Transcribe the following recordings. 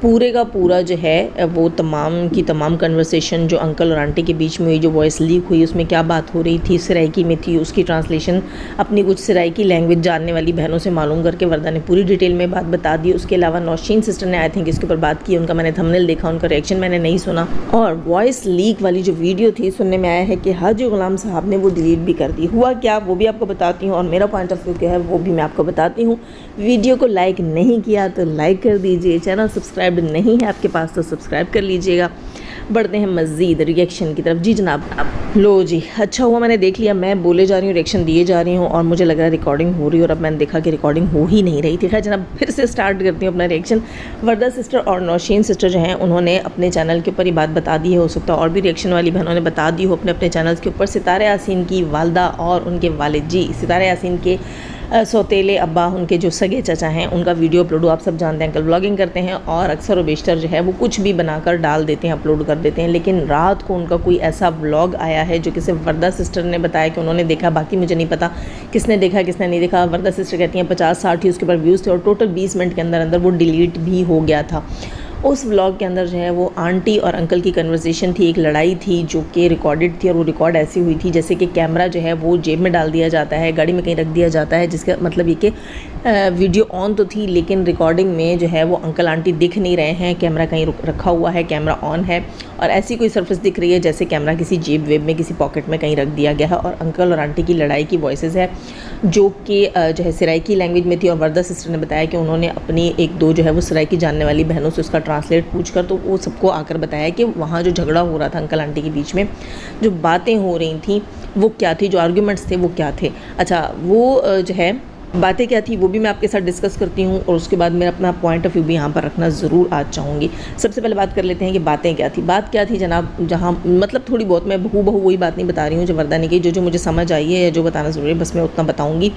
پورے کا پورا جو ہے وہ تمام کی تمام کنورسیشن جو انکل اور آنٹی کے بیچ میں ہوئی، جو وائس لیک ہوئی، اس میں کیا بات ہو رہی تھی، سرائکی میں تھی، اس کی ٹرانسلیشن اپنی کچھ سرائکی لینگویج جاننے والی بہنوں سے معلوم کر کے وردہ نے پوری ڈیٹیل میں بات بتا دی۔ اس کے علاوہ نوشین سسٹر نے آئی تھنک اس کے اوپر بات کی، ان کا میں نے تھمبنیل دیکھا، ان کا ریئیکشن میں نے نہیں سنا، اور وائس لیک والی جو ویڈیو تھی سننے میں آیا ہے کہ حاجی غلام صاحب نے وہ ڈیلیٹ بھی کر دی۔ ہوا کیا وہ بھی آپ کو بتاتی ہوں، اور میرا پوائنٹ آف ویو کیا ہے وہ بھی میں آپ کو بتاتی ہوں۔ ویڈیو کو لائک نہیں کیا تو لائک کر دیجئے، چینل سبسکرائب نہیں ہے آپ کے پاس تو سبسکرائب کر لیجئے گا۔ بڑھتے ہیں مزید ریئیکشن کی طرف۔ جی جناب، لو جی، اچھا ہوا میں نے دیکھ لیا، میں بولے جا رہی ہوں، ریئیکشن دیے جا رہی ہوں، اور مجھے لگ رہا ہے ریکارڈنگ ہو رہی ہے، اور اب میں نے دیکھا کہ ریکارڈنگ ہو ہی نہیں رہی تھی۔ خیر جناب، پھر سے سٹارٹ کرتی ہوں اپنا ریئیکشن۔ وردہ سسٹر اور نوشین سسٹر جو ہیں انہوں نے اپنے چینل کے اوپر یہ بات بتا دی ہے، ہو سکتا ہے اور بھی ریئیکشن والی بہنوں نے بتا دی ہو اپنے چینلز کے اوپر۔ ستارہ یاسین کی والدہ اور ان کے والد، جی ستارہ یاسین کے سوتیلے ابا، ان کے جو سگے چچا ہیں، ان کا ویڈیو اپلوڈ آپ سب جانتے ہیں، انکل بلاگنگ کرتے ہیں اور اکثر و بیشتر جو ہے وہ کچھ بھی بنا کر ڈال دیتے ہیں، اپلوڈ کر دیتے ہیں، لیکن رات کو ان کا کوئی ایسا ولاگ آیا ہے جو کہ صرف وردہ سسٹر نے بتایا کہ انہوں نے دیکھا، باقی مجھے نہیں پتا کس نے دیکھا کس نے نہیں دیکھا۔ وردہ سسٹر کہتی ہیں 50-60 ہی اس کے اوپر ویوز تھے، اور ٹوٹل 20 منٹ کے اندر وہ ڈیلیٹ بھی ہو گیا تھا۔ اس ولاگ کے اندر جو ہے وہ آنٹی اور انکل کی کنورسیشن تھی، ایک لڑائی تھی جو کہ ریکارڈڈ تھی، اور وہ ریکارڈ ایسی ہوئی تھی جیسے کہ کیمرہ جو ہے وہ جیب میں ڈال دیا جاتا ہے، گاڑی میں کہیں رکھ دیا جاتا ہے، جس کا مطلب یہ کہ ویڈیو آن تو تھی لیکن ریکارڈنگ میں جو ہے وہ انکل آنٹی دکھ نہیں رہے ہیں، کیمرہ کہیں رکھا ہوا ہے، کیمرہ آن ہے، اور ایسی کوئی سرفس دکھ رہی ہے جیسے کیمرہ کسی جیب ویب میں کسی پاکٹ میں کہیں رکھ دیا گیا ہے، اور انکل اور آنٹی کی لڑائی کی وائسز ہے جو کہ جو ہے سرائکی لینگویج میں تھی، اور وردہ سسٹر نے بتایا کہ انہوں نے اپنی ایک دو جو ہے وہ سرائکی جاننے والی بہنوں سے اس کا ٹرانسلیٹ پوچھ کر تو وہ سب کو آ کر بتایا کہ وہاں جو جھگڑا ہو رہا تھا انکل آنٹی کے بیچ میں، جو باتیں ہو رہی تھیں وہ کیا تھی، جو آرگیومنٹس تھے وہ کیا تھے۔ اچھا وہ جو ہے باتیں کیا تھی وہ بھی میں آپ کے ساتھ ڈسکس کرتی ہوں، اور اس کے بعد میں اپنا پوائنٹ آف ویو بھی یہاں پر رکھنا ضرور آج چاہوں گی۔ سب سے پہلے بات کر لیتے ہیں کہ باتیں کیا تھی۔ بات کیا تھی جناب، جہاں مطلب تھوڑی بہت میں بہو وہی بات نہیں بتا رہی ہوں جو وردہ نے کی، جو مجھے سمجھ آئی ہے یا جو بتانا ضروری ہے بس میں اتنا بتاؤں گی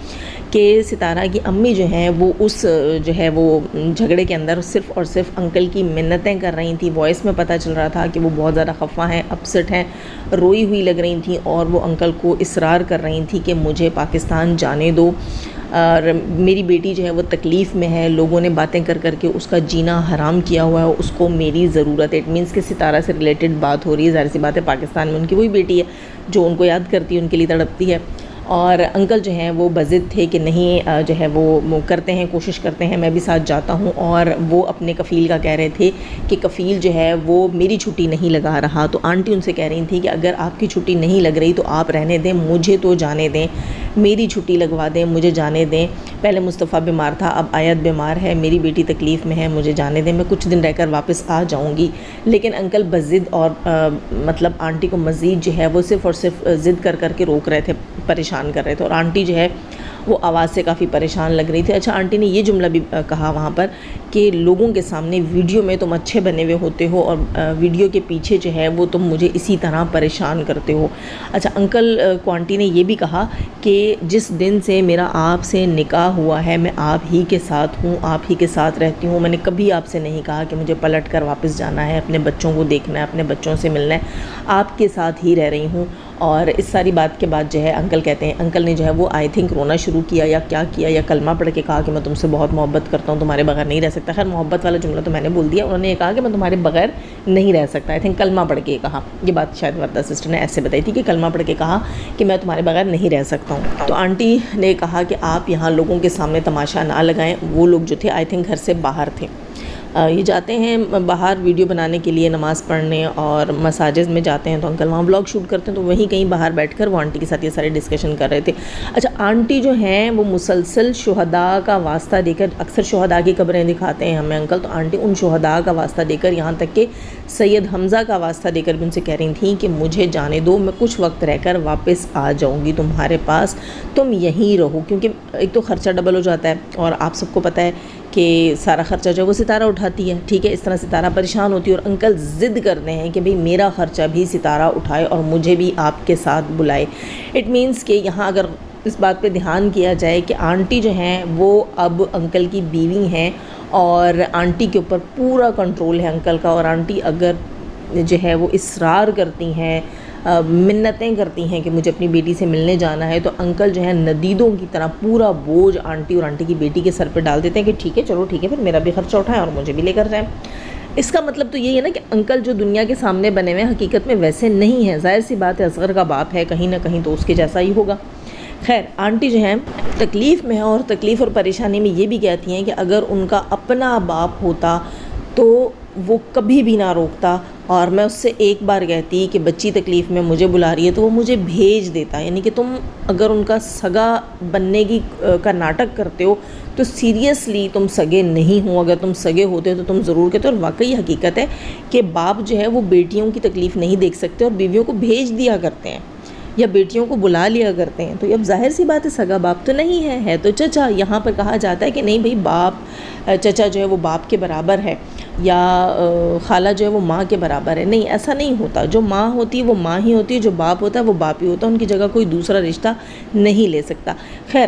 کہ ستارہ کی امی جو ہیں وہ اس جو ہے وہ جھگڑے کے اندر صرف اور صرف انکل کی منتیں کر رہی تھیں۔ وائس میں پتہ چل رہا تھا کہ وہ بہت زیادہ خفا ہیں، اپسٹ ہیں، روئی ہوئی لگ رہی تھیں، اور وہ انکل کو اصرار کر رہی تھیں کہ مجھے پاکستان جانے دو، اور میری بیٹی جو ہے وہ تکلیف میں ہے، لوگوں نے باتیں کر کر کے اس کا جینا حرام کیا ہوا ہے، اس کو میری ضرورت ہے۔ اٹ مینس کہ ستارہ سے ریلیٹڈ بات ہو رہی ہے، ظاہر سی بات ہے پاکستان میں ان کی وہی بیٹی ہے جو ان کو یاد کرتی ہے، ان کے لیے تڑپتی ہے، اور انکل جو ہیں وہ بضد تھے کہ نہیں جو ہے وہ کرتے ہیں، کوشش کرتے ہیں میں بھی ساتھ جاتا ہوں، اور وہ اپنے کفیل کا کہہ رہے تھے کہ کفیل جو ہے وہ میری چھٹی نہیں لگا رہا، تو آنٹی ان سے کہہ رہی تھی کہ اگر آپ کی چھٹی نہیں لگ رہی تو آپ رہنے دیں، مجھے تو جانے دیں، میری چھٹی لگوا دیں، مجھے جانے دیں، پہلے مصطفیٰ بیمار تھا اب آیت بیمار ہے، میری بیٹی تکلیف میں ہے، مجھے جانے دیں، میں کچھ دن رہ کر واپس آ جاؤں گی۔ لیکن انکل بضد اور مطلب آنٹی کو مزید جو ہے وہ صرف اور صرف ضد کر کر کے روک رہے تھے، پریشان کر رہے تھے، اور آنٹی جو ہے وہ آواز سے کافی پریشان لگ رہی تھی۔ اچھا آنٹی نے یہ جملہ بھی کہا وہاں پر کہ لوگوں کے سامنے ویڈیو میں تم اچھے بنے ہوئے ہوتے ہو، اور ویڈیو کے پیچھے جو ہے وہ تم مجھے اسی طرح پریشان کرتے ہو۔ اچھا انکل کو آنٹی نے یہ بھی کہا کہ جس دن سے میرا آپ سے نکاح ہوا ہے میں آپ ہی کے ساتھ ہوں، آپ ہی کے ساتھ رہتی ہوں، میں نے کبھی آپ سے نہیں کہا کہ مجھے پلٹ کر واپس جانا ہے، اپنے بچوں کو دیکھنا ہے، اپنے بچوں سے ملنا ہے، آپ کے ساتھ ہی رہ رہی ہوں۔ اور اس ساری بات کے بعد جو ہے انکل کہتے ہیں، انکل نے جو ہے وہ آئی تھنک رونا شروع کیا یا کیا کیا، یا کلمہ پڑھ کے کہا کہ میں تم سے بہت محبت کرتا ہوں، تمہارے بغیر نہیں رہ سکتا۔ خیر محبت والا جملہ تو میں نے بول دیا، انہوں نے یہ کہا کہ میں تمہارے بغیر نہیں رہ سکتا، آئی تھنک کلمہ پڑھ کے یہ کہا، یہ بات شاید وردہ سسٹر نے ایسے بتائی تھی کہ کلمہ پڑھ کے کہا کہ میں تمہارے بغیر نہیں رہ سکتا ہوں۔ تو آنٹی نے کہا کہ آپ یہاں لوگوں کے سامنے تماشا نہ لگائیں، وہ لوگ جو تھے آئی تھنک گھر سے باہر تھے، یہ جاتے ہیں باہر ویڈیو بنانے کے لیے، نماز پڑھنے اور مساجد میں جاتے ہیں، تو انکل وہاں بلاگ شوٹ کرتے ہیں، تو وہیں کہیں باہر بیٹھ کر وہ آنٹی کے ساتھ یہ سارے ڈسکشن کر رہے تھے۔ اچھا آنٹی جو ہیں وہ مسلسل شہداء کا واسطہ دے کر، اکثر شہداء کی قبریں دکھاتے ہیں ہمیں انکل، تو آنٹی ان شہداء کا واسطہ دے کر، یہاں تک کہ سید حمزہ کا واسطہ دے کر بھی ان سے کہہ رہی تھیں کہ مجھے جانے دو، میں کچھ وقت رہ کر واپس آ جاؤں گی تمہارے پاس، تم یہیں رہو، کیونکہ ایک تو خرچہ ڈبل ہو جاتا ہے، اور آپ سب کو پتہ ہے کہ سارا خرچہ جو وہ ستارہ اٹھاتی ہے، ٹھیک ہے، اس طرح ستارہ پریشان ہوتی ہے، اور انکل ضد کرتے ہیں کہ بھئی میرا خرچہ بھی ستارہ اٹھائے اور مجھے بھی آپ کے ساتھ بلائے۔ اٹ مینس کہ یہاں اگر اس بات پہ دھیان کیا جائے کہ آنٹی جو ہیں وہ اب انکل کی بیوی ہیں، اور آنٹی کے اوپر پورا کنٹرول ہے انکل کا، اور آنٹی اگر جو ہے وہ اصرار کرتی ہیں منتیں کرتی ہیں کہ مجھے اپنی بیٹی سے ملنے جانا ہے، تو انکل جو ہے ندیدوں کی طرح پورا بوجھ آنٹی اور آنٹی کی بیٹی کے سر پہ ڈال دیتے ہیں کہ ٹھیک ہے چلو ٹھیک ہے، پھر میرا بھی خرچہ اٹھائیں اور مجھے بھی لے کر جائیں۔ اس کا مطلب تو یہی ہے نا کہ انکل جو دنیا کے سامنے بنے ہوئے ہیں حقیقت میں ویسے نہیں ہیں۔ ظاہر سی بات ہے اصغر کا باپ ہے، کہیں نہ کہیں تو اس کے جیسا ہی ہوگا۔ خیر آنٹی جو ہیں تکلیف میں ہیں، اور تکلیف اور پریشانی میں یہ بھی کہتی ہیں کہ اگر ان کا اپنا باپ ہوتا تو وہ کبھی بھی نہ روکتا، اور میں اس سے ایک بار کہتی کہ بچی تکلیف میں مجھے بلا رہی ہے تو وہ مجھے بھیج دیتا۔ یعنی کہ تم اگر ان کا سگا بننے کا ناٹک کرتے ہو تو سیریسلی تم سگے نہیں ہو، اگر تم سگے ہوتے تو تم ضرور کہتے۔ اور واقعی حقیقت ہے کہ باپ جو ہے وہ بیٹیوں کی تکلیف نہیں دیکھ سکتے اور بیویوں کو بھیج دیا کرتے ہیں یا بیٹیوں کو بلا لیا کرتے ہیں۔ تو اب ظاہر سی بات ہے سگا باپ تو نہیں ہے تو چچا۔ یہاں پر کہا جاتا ہے کہ نہیں بھئی باپ چچا جو ہے وہ باپ کے برابر ہے، یا خالہ جو ہے وہ ماں کے برابر ہے۔ نہیں، ایسا نہیں ہوتا۔ جو ماں ہوتی ہے وہ ماں ہی ہوتی ہے، جو باپ ہوتا ہے وہ باپ ہی ہوتا ہے، ان کی جگہ کوئی دوسرا رشتہ نہیں لے سکتا۔ خیر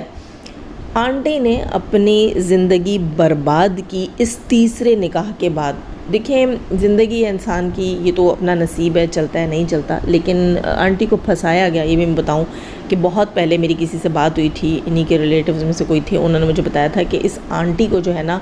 آنٹی نے اپنی زندگی برباد کی اس تیسرے نکاح کے بعد۔ دیکھیں زندگی ہے انسان کی، یہ تو اپنا نصیب ہے، چلتا ہے نہیں چلتا، لیکن آنٹی کو پھنسایا گیا۔ یہ بھی میں بتاؤں کہ بہت پہلے میری کسی سے بات ہوئی تھی، انہی کے ریلیٹیوز میں سے کوئی تھے، انہوں نے مجھے بتایا تھا کہ اس آنٹی کو جو ہے نا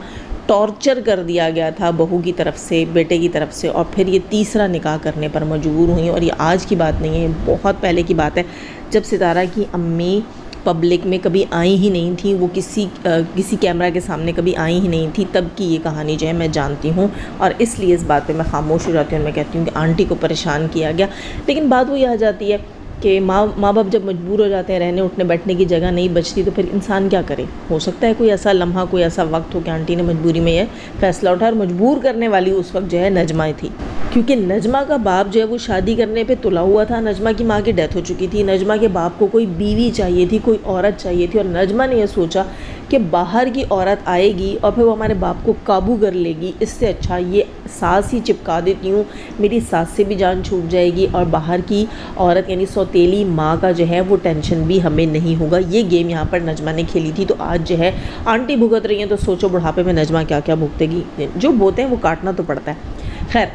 ٹارچر کر دیا گیا تھا بہو کی طرف سے، بیٹے کی طرف سے، اور پھر یہ تیسرا نکاح کرنے پر مجبور ہوئیں۔ اور یہ آج کی بات نہیں ہے، بہت پہلے کی بات ہے، جب ستارہ کی امی پبلک میں کبھی آئی ہی نہیں تھی، وہ کسی کیمرہ کے سامنے کبھی آئی ہی نہیں تھی، تب کی یہ کہانی جو ہے میں جانتی ہوں، اور اس لیے اس بات پہ میں خاموش ہو جاتی ہوں۔ میں کہتی ہوں کہ آنٹی کو پریشان کیا گیا، لیکن بات وہی آ جاتی ہے کہ ماں باپ جب مجبور ہو جاتے ہیں، رہنے اٹھنے بیٹھنے کی جگہ نہیں بچتی، تو پھر انسان کیا کرے۔ ہو سکتا ہے کوئی ایسا لمحہ، کوئی ایسا وقت ہو کہ آنٹی نے مجبوری میں یہ فیصلہ اٹھایا، اور مجبور کرنے والی اس وقت جو ہے نجمہ تھی، کیونکہ نجمہ کا باپ جو ہے وہ شادی کرنے پہ تلا ہوا تھا۔ نجمہ کی ماں کی ڈیتھ ہو چکی تھی، نجمہ کے باپ کو کوئی بیوی چاہیے تھی، کوئی عورت چاہیے تھی، اور نجمہ نے یہ سوچا کہ باہر کی عورت آئے گی اور پھر وہ ہمارے باپ کو قابو کر لے گی، اس سے اچھا یہ ساس ہی چپکا دیتی ہوں، میری ساس سے بھی جان چھوٹ جائے گی، اور باہر کی عورت یعنی سوتیلی ماں کا جو ہے وہ ٹینشن بھی ہمیں نہیں ہوگا۔ یہ گیم یہاں پر نجمہ نے کھیلی تھی۔ تو آج جو ہے آنٹی بھگت رہی ہیں، تو سوچو بڑھاپے میں نجمہ کیا کیا بھگتے گی۔ جو بوتے ہیں وہ کاٹنا تو پڑتا ہے۔ خیر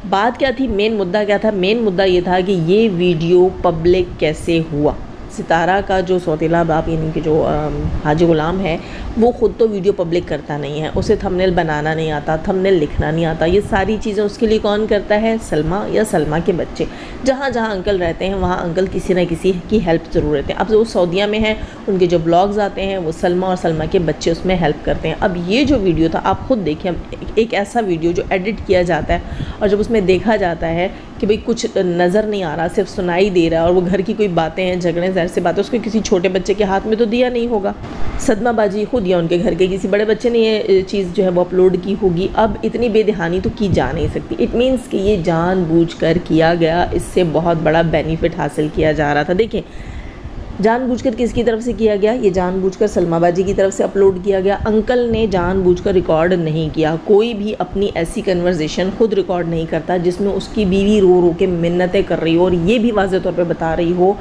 بات کیا تھی، مین مدعا کیا تھا؟ مین مدعا یہ تھا کہ یہ ویڈیو پبلک کیسے ہوا۔ ستارہ کا جو سوتیلا باپ یعنی کہ جو حاجی غلام ہے، وہ خود تو ویڈیو پبلک کرتا نہیں ہے، اسے تھمبنیل بنانا نہیں آتا، تھمبنیل لکھنا نہیں آتا، یہ ساری چیزیں اس کے لیے کون کرتا ہے؟ سلمیٰ یا سلمیٰ کے بچے۔ جہاں جہاں انکل رہتے ہیں وہاں انکل کسی نہ کسی کی ہیلپ ضرور رہتے ہیں۔ اب وہ سعودیہ میں ہیں، ان کے جو بلاگز آتے ہیں وہ سلمیٰ اور سلمیٰ کے بچے اس میں ہیلپ کرتے ہیں۔ اب یہ جو ویڈیو تھا آپ خود دیکھیں، ایک ایسا ویڈیو جو ایڈٹ کیا جاتا ہے اور جب اس میں دیکھا جاتا ہے کہ بھئی کچھ نظر نہیں آ رہا، صرف سنائی دے رہا ہے، اور وہ گھر کی کوئی باتیں ہیں، جھگڑے، ظاہر سی بات ہے اس کو کسی چھوٹے بچے کے ہاتھ میں تو دیا نہیں ہوگا، صدمہ بازی خود یا ان کے گھر کے کسی بڑے بچے نے یہ چیز جو ہے وہ اپلوڈ کی ہوگی۔ اب اتنی بے دہانی تو کی جا نہیں سکتی، اٹ مینس کہ یہ جان بوجھ کر کیا گیا، اس سے بہت بڑا بینیفٹ حاصل کیا جا رہا تھا۔ دیکھیں جان بوجھ کر کس کی طرف سے کیا گیا؟ یہ جان بوجھ کر سلمیٰ باجی کی طرف سے اپلوڈ کیا گیا۔ انکل نے جان بوجھ کر ریکارڈ نہیں کیا، کوئی بھی اپنی ایسی کنورزیشن خود ریکارڈ نہیں کرتا جس میں اس کی بیوی رو رو کے منتیں کر رہی ہو اور یہ بھی واضح طور پہ بتا رہی ہو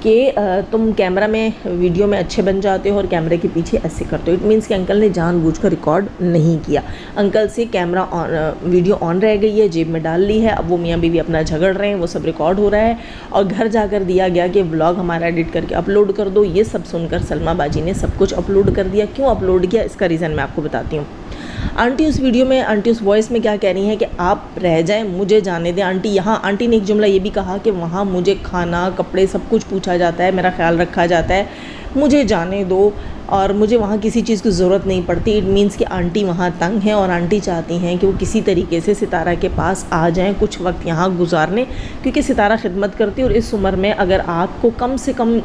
کہ تم کیمرہ میں ویڈیو میں اچھے بن جاتے ہو اور کیمرے کے پیچھے ایسے کرتے ہو۔ اٹ مینس کہ انکل نے جان بوجھ کر ریکارڈ نہیں کیا۔ انکل سے کیمرہ ویڈیو آن رہ گئی ہے، جیب میں ڈال لی ہے، اب وہ میاں بیوی اپنا جھگڑ رہے ہیں، وہ سب ریکارڈ ہو رہا ہے، اور گھر جا کر دیا گیا کہ ولاگ ہمارا ایڈٹ کر کے اپلوڈ کر دو۔ یہ سب سن کر سلمیٰ باجی نے سب کچھ اپلوڈ کر دیا۔ کیوں اپلوڈ کیا اس کا ریزن میں آپ کو بتاتی ہوں۔ آنٹی اس ویڈیو میں، آنٹی اس وائس میں کیا کہہ رہی ہیں کہ آپ رہ جائیں، مجھے جانے دیں۔ آنٹی نے ایک جملہ یہ بھی کہا کہ وہاں مجھے کھانا کپڑے سب کچھ پوچھا جاتا ہے، میرا خیال رکھا جاتا ہے، مجھے جانے دو اور مجھے وہاں کسی چیز کی ضرورت نہیں پڑتی۔ اٹ مینس کہ آنٹی وہاں تنگ ہیں اور آنٹی چاہتی ہیں کہ وہ کسی طریقے سے ستارہ کے پاس آ جائیں، کچھ وقت یہاں گزارنے، کیونکہ ستارہ خدمت کرتی ہے اور اس عمر میں اگر آپ کو کم سے کم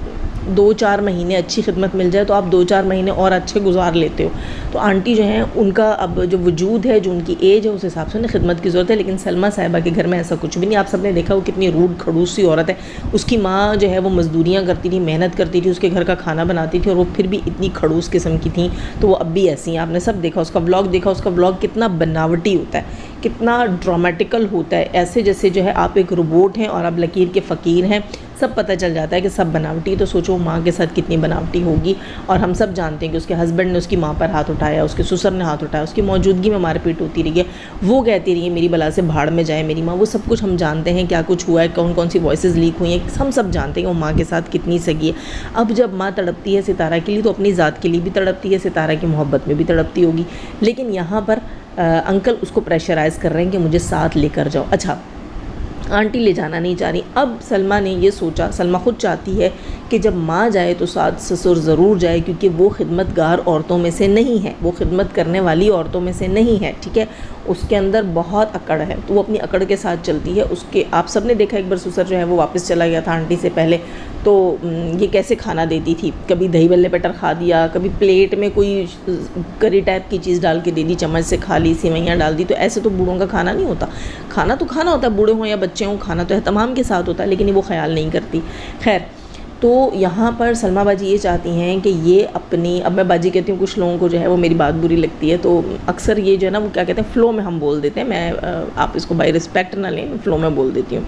2-4 مہینے اچھی خدمت مل جائے تو آپ 2-4 مہینے اور اچھے گزار لیتے ہو۔ تو آنٹی جو ہیں ان کا اب جو وجود ہے، جو ان کی ایج ہے، اس حساب سے انہیں خدمت کی ضرورت ہے، لیکن سلمیٰ صاحبہ کے گھر میں ایسا کچھ بھی نہیں۔ آپ سب نے دیکھا وہ کتنی روڈ کھڑوس سی عورت ہے، اس کی ماں جو ہے وہ مزدوریاں کرتی تھی، محنت کرتی تھی، اس کے گھر کا کھانا بناتی تھی، اور وہ پھر بھی اتنی کھڑوس قسم کی تھیں، تو وہ اب بھی ایسی ہیں۔ آپ نے سب دیکھا، اس کا ولاگ دیکھا، اس کا ولاگ کتنا بناوٹی ہوتا ہے کتنا ڈرامیٹیکل ہوتا ہے، ایسے جیسے جو ہے آپ ایک روبوٹ ہیں اور آپ لکیر کے فقیر ہیں، سب پتہ چل جاتا ہے کہ سب بناوٹی. تو سوچو ماں کے ساتھ کتنی بناوٹی ہوگی. اور ہم سب جانتے ہیں کہ اس کے ہسبینڈ نے اس کی ماں پر ہاتھ اٹھایا، اس کے سسر نے ہاتھ اٹھایا، اس کی موجودگی میں مار پیٹ ہوتی رہی ہے، وہ کہتی رہی ہے میری بلا سے بھاڑ میں جائے میری ماں. وہ سب کچھ ہم جانتے ہیں کیا کچھ ہوا ہے، کون کون سی وائسز لیک ہوئی ہیں، ہم سب جانتے ہیں کہ وہ ماں کے ساتھ کتنی سگی ہے. اب جب ماں تڑپتی ہے ستارہ کے لیے تو اپنی ذات کے لیے بھی تڑپتی ہے، ستارہ کی محبت میں بھی تڑپتی ہوگی. لیکن یہاں پر انکل اس کو پریشرائز کر رہے ہیں کہ مجھے ساتھ لے کر جاؤ. اچھا آنٹی لے جانا نہیں چاہ رہی. اب سلمیٰ نے یہ سوچا، سلمیٰ خود چاہتی ہے کہ جب ماں جائے تو ساتھ سسر ضرور جائے، کیونکہ وہ خدمت گار عورتوں میں سے نہیں ہے، وہ خدمت کرنے والی عورتوں میں سے نہیں ہے، ٹھیک ہے. اس کے اندر بہت اکڑ ہے تو وہ اپنی اکڑ کے ساتھ چلتی ہے. اس کے آپ سب نے دیکھا ایک بار سسر جو ہے وہ واپس چلا گیا تھا آنٹی سے پہلے، تو یہ کیسے کھانا دیتی تھی، کبھی دہی بلے پٹر کھا دیا، کبھی پلیٹ میں کوئی کری ٹائپ کی چیز ڈال کے دے دی، چمچ سے کھا لی، سیوئیاں ڈال دی. تو ایسے تو بوڑھوں کا کھانا نہیں ہوتا. کھانا تو کھانا ہوتا ہے، بوڑھے ہوں یا بچے ہوں، کھانا تو اہتمام کے ساتھ ہوتا ہے، لیکن وہ خیال نہیں کرتی. خیر، تو یہاں پر سلمیٰ باجی یہ چاہتی ہیں کہ یہ اپنی، اب میں باجی کہتی ہوں، کچھ لوگوں کو جو ہے وہ میری بات بری لگتی ہے، تو اکثر یہ جو ہے نا وہ کیا کہتے ہیں فلو میں ہم بول دیتے ہیں. میں آپ اس کو بائی رسپیکٹ نہ لیں، فلو میں بول دیتی ہوں.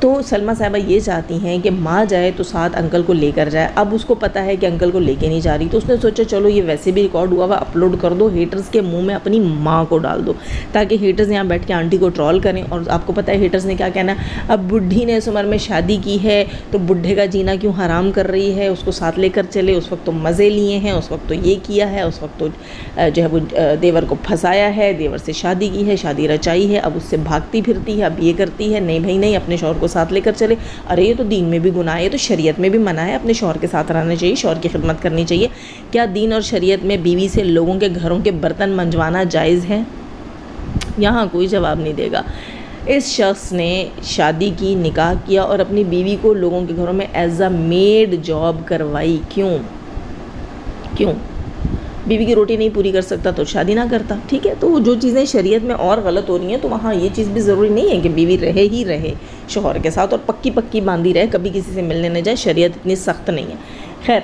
تو سلمیٰ صاحبہ یہ چاہتی ہیں کہ ماں جائے تو ساتھ انکل کو لے کر جائے. اب اس کو پتہ ہے کہ انکل کو لے کے نہیں جا رہی، تو اس نے سوچا چلو یہ ویسے بھی ریکارڈ ہوا ہوا اپلوڈ کر دو، ہیٹرز کے منہ میں اپنی ماں کو ڈال دو تاکہ ہیٹرز یہاں بیٹھ کے آنٹی کو ٹرول کریں. اور آپ کو پتہ ہے ہیٹرز نے کیا کہنا ہے، اب بڈھی نے اس عمر میں شادی کی ہے تو بڈھے کا جینا کیوں حرام کر رہی ہے، اس کو ساتھ لے کر چلے، اس وقت تو مزے لیے ہیں، اس وقت تو یہ کیا ہے، اس وقت تو جو ہے وہ دیور کو پھنسایا ہے، دیور سے شادی کی ہے، شادی رچائی ہے، اب اس سے بھاگتی پھرتی ہے، اب یہ کرتی ہے. نہیں بھائی نہیں، اپنے شوہر کو ساتھ لے کر چلے. ارے یہ تو دین میں بھی گناہ ہے، تو شریعت میں بھی منع ہے، اپنے شوہر کے ساتھ رہنا چاہیے، شوہر کی خدمت کرنی چاہیے. کیا دین اور شریعت میں بیوی سے لوگوں کے گھروں کے برتن منجوانا جائز ہے؟ یہاں کوئی جواب نہیں دے گا. اس شخص نے شادی کی، نکاح کیا اور اپنی بیوی کو لوگوں کے گھروں میں ایز اے میڈ جاب کروائی. کیوں؟ بیوی کی روٹی نہیں پوری کر سکتا تو شادی نہ کرتا، ٹھیک ہے. تو جو چیزیں شریعت میں اور غلط ہو رہی ہیں تو وہاں یہ چیز بھی ضروری نہیں ہے کہ بیوی رہے شوہر کے ساتھ اور پکی باندھی رہے، کبھی کسی سے ملنے نہ جائے. شریعت اتنی سخت نہیں ہے. خیر،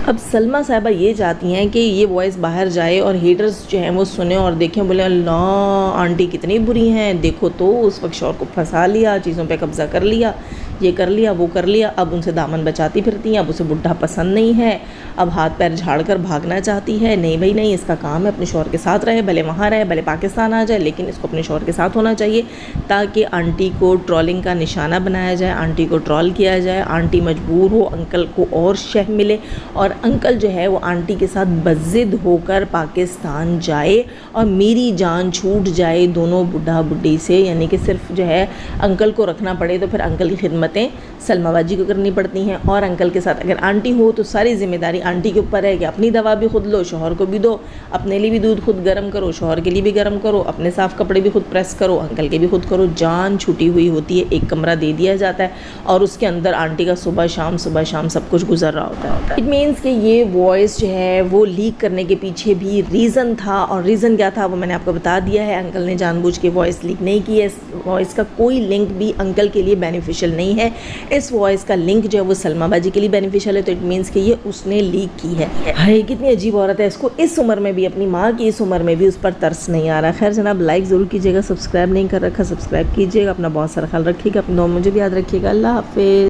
اب سلمیٰ صاحبہ یہ چاہتی ہیں کہ یہ وائس باہر جائے اور ہیٹرز جو ہیں وہ سنیں اور دیکھیں، بولے اللہ آنٹی کتنی بری ہیں، دیکھو تو اس وقت شوہر کو پھنسا لیا، چیزوں پہ قبضہ کر لیا، یہ کر لیا وہ کر لیا. اب ان سے دامن بچاتی پھرتی ہیں. اب اسے بڈھا پسند نہیں ہے، اب ہاتھ پیر جھاڑ کر بھاگنا چاہتی ہے. نہیں بھائی نہیں، اس کا کام ہے اپنے شوہر کے ساتھ رہے، بھلے وہاں رہے، بھلے پاکستان آ جائے، لیکن اس کو اپنے شوہر کے ساتھ ہونا چاہیے تاکہ آنٹی کو ٹرولنگ کا نشانہ بنایا جائے، آنٹی کو ٹرول کیا جائے، آنٹی مجبور ہو، انکل کو اور شہ ملے اور انکل جو ہے وہ آنٹی کے ساتھ بضد ہو کر پاکستان جائے اور میری جان چھوٹ جائے دونوں بڈھا بڈھی سے. یعنی کہ صرف جو ہے انکل کو رکھنا پڑے تو پھر انکل کی خدمتیں سلمیٰ باجی کو کرنی پڑتی ہیں، اور انکل کے ساتھ اگر آنٹی ہو تو ساری ذمہ داری آنٹی کے اوپر ہے کہ اپنی دوا بھی خود لو، شوہر کو بھی دو، اپنے لیے بھی دودھ خود گرم کرو، شوہر کے لیے بھی گرم کرو، اپنے صاف کپڑے بھی خود پریس کرو، انکل کے بھی خود کرو. جان چھٹی ہوئی ہوتی ہے. ایک کمرہ دے دیا جاتا ہے اور اس کے اندر آنٹی کا صبح شام سب کچھ گزر رہا ہوتا ہے. اٹ مینس کہ یہ وائس جو ہے وہ لیک کرنے کے پیچھے بھی ریزن تھا، اور ریزن کیا تھا وہ میں نے آپ کو بتا دیا ہے. انکل نے جان بوجھ کے وائس لیک نہیں کی ہے. اس وائس کا کوئی لنک بھی انکل کے لیے بینیفیشل نہیں ہے. اس وائس کا لنک جو ہے وہ سلمیٰ باجی کے لیے بینیفیشل ہے. تو اٹ مینس کہ یہ اس نے لیک کی ہے. ہائے کتنی عجیب عورت ہے، اس کو اس عمر میں بھی، اپنی ماں کی اس عمر میں بھی اس پر ترس نہیں آ رہا. خیر جناب، لائک ضرور کیجیے گا، سبسکرائب نہیں کر رکھا سبسکرائب کیجیے گا، اپنا بہت سارا خیال رکھیے گا، اپنا مجھے بھی یاد رکھیے گا. اللہ حافظ.